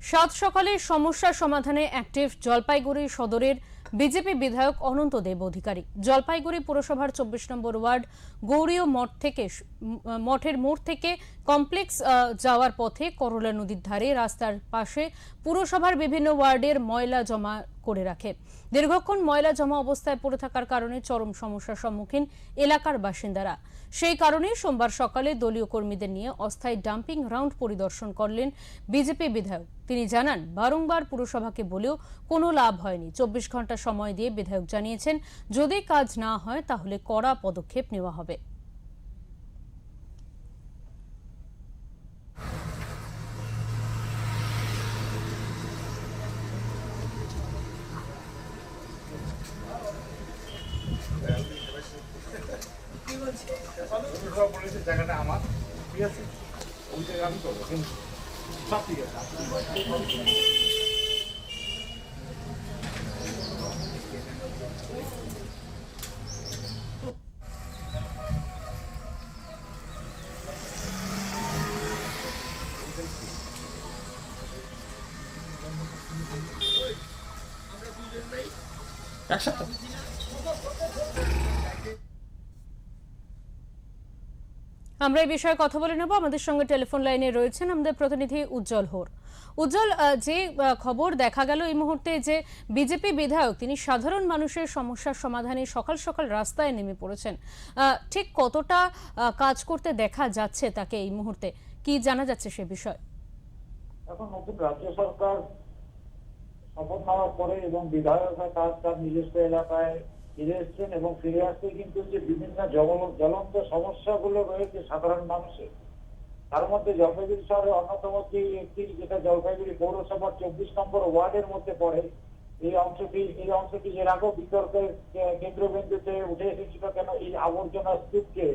সাত সকালে সমস্যা সমাধানে অ্যাক্টিভ জলপাইগুড়ি সদরের বিজেপি বিধায়ক অনন্ত দেব অধিকারী। জলপাইগুড়ি পুরসভার ২৪ নম্বর ওয়ার্ড গৌরীয় মঠের মোড় থেকে কমপ্লেক্স যাওয়ার পথে করলা নদীর ধারে রাস্তার পাশে পুরসভার বিভিন্ন ওয়ার্ডের ময়লা জমা করে রাখে। দীর্ঘক্ষণ ময়লা জমা অবস্থায় পড়ে থাকার কারণে চরম সমস্যার সম্মুখীন এলাকার বাসিন্দারা। সেই কারণে সোমবার সকালে দলীয় কর্মীদের নিয়ে অস্থায়ী ডাম্পিং গ্রাউন্ড পরিদর্শন করলেন বিজেপি বিধায়ক। তিনি জানান, বারংবার পুরসভাকে বলেও কোনো লাভ হয়নি। ২৪ ঘন্টা সময় দিয়ে বিধায়ক জানিয়েছেন, যদি কাজ না হয় তাহলে কড়া পদক্ষেপ নেওয়া হবে। জায়গাটা আমার ঠিক আছে, ওই জায়গায় আমি করবো, কিন্তু সব ঠিক আছে। একসাথে আমরা এই বিষয়ে কথা বলে নেব। আমাদের সঙ্গে টেলিফোন লাইনে রয়েছেন আমাদের প্রতিনিধি উজ্জ্বল হোর। উজ্জ্বল, যে খবর দেখা গেল এই মুহূর্তে যে বিজেপি বিধায়ক তিনি সাধারণ মানুষের সমস্যার সমাধানে সকাল সকাল রাস্তায় নেমে পড়েছেন, ঠিক কতটা কাজ করতে দেখা যাচ্ছে তাকে এই মুহূর্তে, কি জানা যাচ্ছে সে বিষয়? এখন নতুন রাজ্য সরকার শপথ নেওয়ার পরে এবং বিধায়করা তার নিজস্ব এলাকায় ফিরে এসছেন এবং ফিরে আসতে কিন্তু যে বিভিন্ন জ্বলন্ত সমস্যাগুলো রয়েছে সাধারণ মানুষের, তার মধ্যে জলপাইগুড়ি শহরের অন্যতম একটি যেটা জলপাইগুড়ি পৌরসভার ২৪ নম্বর ওয়ার্ডের মধ্যে পড়ে। এই অংশটি এর আগেও বিতর্কের কেন্দ্রবিন্দুতে উঠে এসেছিল। কেন এই আবর্জনা স্তূপকে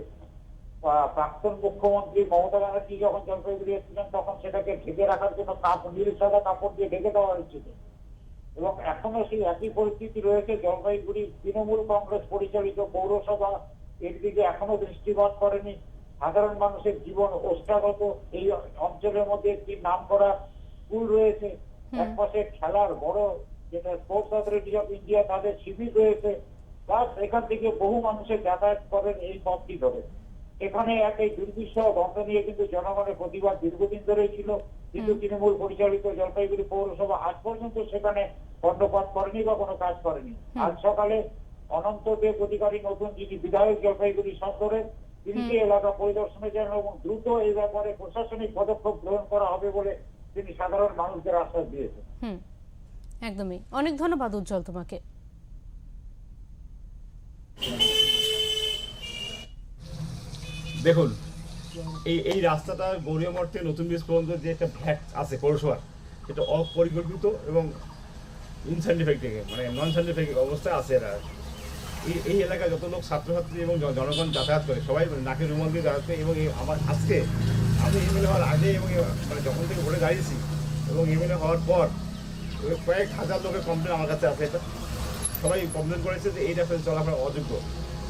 প্রাক্তন মুখ্যমন্ত্রী মমতা ব্যানার্জি যখন জলপাইগুড়ি এসেছিলেন তখন সেটাকে ঢেকে রাখার জন্য নীল সাদা কাপড় দিয়ে ঢেকে দেওয়া হয়েছিল এবং এখনো সেই একই পরিস্থিতি রয়েছে। জলপাইগুড়ি তৃণমূল কংগ্রেস পরিচালিত পৌরসভা এর দিকে এখনো দৃষ্টিপাত করেনি। সাধারণ মানুষের জীবন ওষ্ঠাগত। এই অঞ্চলের মধ্যে একটি নাম করা স্কুল রয়েছে, একপাশে খেলার বড় যেটা স্পোর্টস অথরিটি অফ ইন্ডিয়া তাদের শিবির রয়েছে, প্লাস এখান থেকে বহু মানুষের যাতায়াত করেন এই পথটি ধরে। এখানে এই দুর্বিষহ বন্ধ নিয়ে কিন্তু জনগণের প্রতিবাদ দীর্ঘদিন ধরেই ছিল, কিন্তু তৃণমূল পরিচালিত জলপাইগুড়ি পৌরসভা আজ পর্যন্ত সেখানে কর্ণপাত করেনি বা কোনো কাজ করেনি। আজ সকালে অনন্ত দেব অধিকারী নতুন যিনি বিধায়ক জলপাইগুড়ি সদরের, তিনি এলাকা পরিদর্শনে যান এবং দ্রুত এই ব্যাপারে প্রশাসনিক পদক্ষেপ গ্রহণ করা হবে বলে তিনি সাধারণ মানুষদের আশ্বাস দিয়েছেন। একদমই, অনেক ধন্যবাদ উজ্জ্বল তোমাকে। দেখুন, এই রাস্তাটা গৌরীয় মঠ থেকে নতুন ব্রিজ পর্যন্ত যে একটা ভ্যাট আছে পৌরসভার, সেটা অপরিকল্পিত এবং ইনসাইন্টিফিক মানে নন সাইন্টিফিক অবস্থায় আছে। এরা এই এলাকায় যত লোক ছাত্রছাত্রী এবং জনগণ যাতায়াত করে সবাই নাকের রুমাল দিয়ে যাতায়াত করে। এবং আমার আজকে আমি এমএলএ হওয়ার আগে এবং মানে যখন থেকে ভোটে দাঁড়িয়েছি এবং এমএলএ হওয়ার পর কয়েক হাজার লোকের কমপ্লেন আমার কাছে আছে। এটা সবাই কমপ্লেন করেছে যে এই রাস্তায় চলাফেরা অযোগ্য।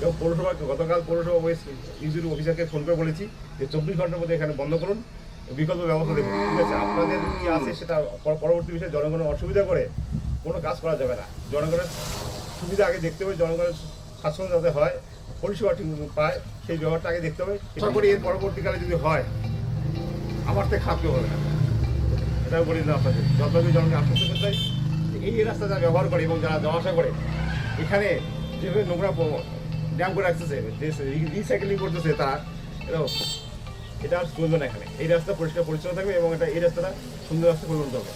এবং পৌরসভাকে গতকাল পৌরসভা ইউজির অফিসারকে ফোন করে বলেছি যে ২৪ ঘন্টার মধ্যে এখানে বন্ধ করুন, বিকল্প ব্যবস্থা দেবেন। ঠিক আছে, আপনাদের কি আছে সেটা পরবর্তী বিষয়ে জনগণের অসুবিধা করে কোনো কাজ করা যাবে না। জনগণের সুবিধা আগে দেখতে হবে, জনগণের স্বাচ্ছন্দ্য যাতে হয়, পরিষেবা ঠিক পায় সেই ব্যবহারটা আগে দেখতে হবে। আশা করি এর পরবর্তীকালে যদি হয় আমার থেকে খারাপ কেউ হবে না, এটাও বলি না আপনাদের। জলপাইগুড়ি জনগণকে আশ্বস্ত করতে চাই এই রাস্তা যারা ব্যবহার করে এবং যারা যাওয়া আসা করে এখানে যেভাবে নোংরা ড্যাম করে রাখতেছে, যে রিসাইকেলিং করতেছে তারা, এটা আর চলবে না। এখানে এই রাস্তা পরিষ্কার পরিচ্ছন্ন থাকবে এবং এই রাস্তাটা সুন্দর রাস্তা পরিবর্তন হবে।